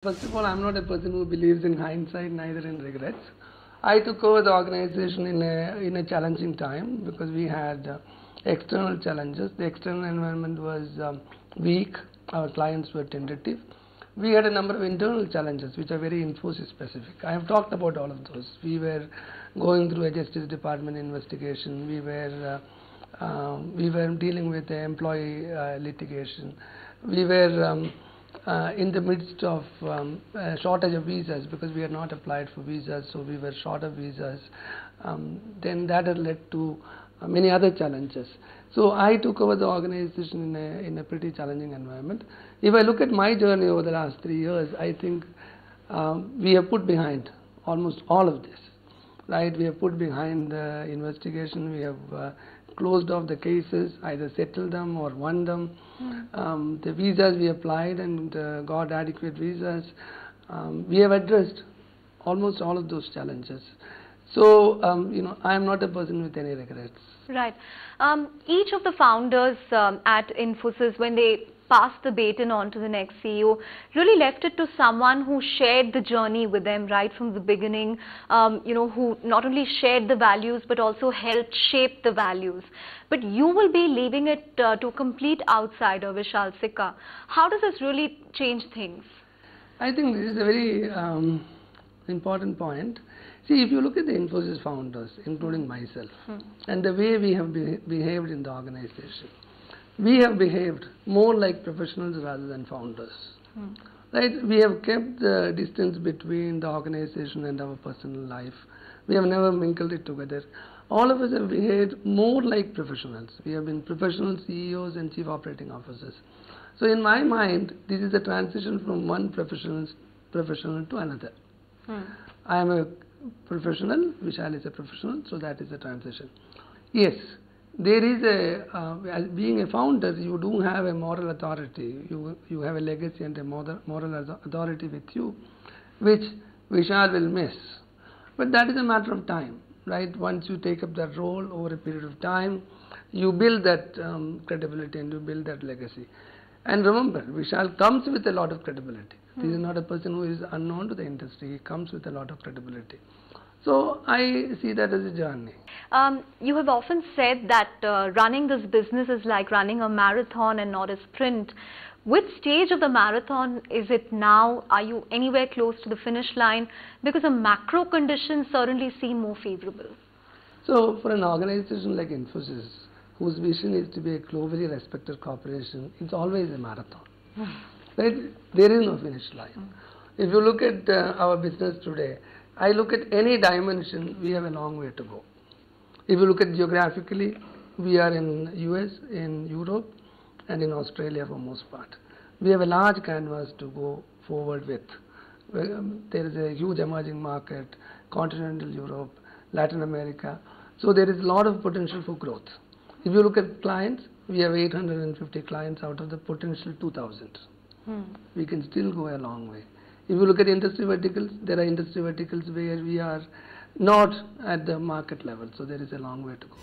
First of all, I'm not a person who believes in hindsight, neither in regrets. I took over the organization in a challenging time because we had external challenges. The external environment was weak. Our clients were tentative. We had a number of internal challenges which are very Infosys specific. I have talked about all of those. We were going through a Justice Department investigation. We were dealing with the employee litigation. We were in the midst of a shortage of visas because we had not applied for visas, so we were short of visas. Then that had led to many other challenges. So I took over the organization in a pretty challenging environment. If I look at my journey over the last 3 years, I think we have put behind almost all of this. Right? We have put behind the investigation. We have closed off the cases, either settled them or won them. The visas we applied and got adequate visas. We have addressed almost all of those challenges. So, I am not a person with any regrets. Right. Each of the founders at Infosys, when they passed the baton on to the next CEO, really left it to someone who shared the journey with them right from the beginning, who not only shared the values but also helped shape the values. But you will be leaving it to a complete outsider, Vishal Sikka. How does this really change things? I think this is a very important point. See, if you look at the Infosys founders, including myself, and the way we have behaved in the organization, we have behaved more like professionals rather than founders. Right? We have kept the distance between the organization and our personal life. We have never mingled it together. All of us have behaved more like professionals. We have been professional CEOs and chief operating officers. So in my mind, this is a transition from one professional to another. I am a professional, Vishal is a professional, so that is a transition. Yes, there is as being a founder, you do have a moral authority. You have a legacy and a moral authority with you, which Vishal will miss. But that is a matter of time, right? Once you take up that role over a period of time, you build that credibility and you build that legacy. And remember, Vishal comes with a lot of credibility. This is not a person who is unknown to the industry. He comes with a lot of credibility. So I see that as a journey. You have often said that running this business is like running a marathon and not a sprint. Which stage of the marathon is it now? Are you anywhere close to the finish line? Because the macro conditions certainly seem more favorable. So for an organization like Infosys, whose vision is to be a globally respected corporation, it's always a marathon. Right? There is no finish line. If you look at our business today, I look at any dimension, we have a long way to go. If you look at geographically, we are in US, in Europe, and in Australia for most part. We have a large canvas to go forward with. There is a huge emerging market, continental Europe, Latin America. So there is a lot of potential for growth. If you look at clients, we have 850 clients out of the potential 2,000. We can still go a long way. If you look at industry verticals, there are industry verticals where we are not at the market level, so there is a long way to go.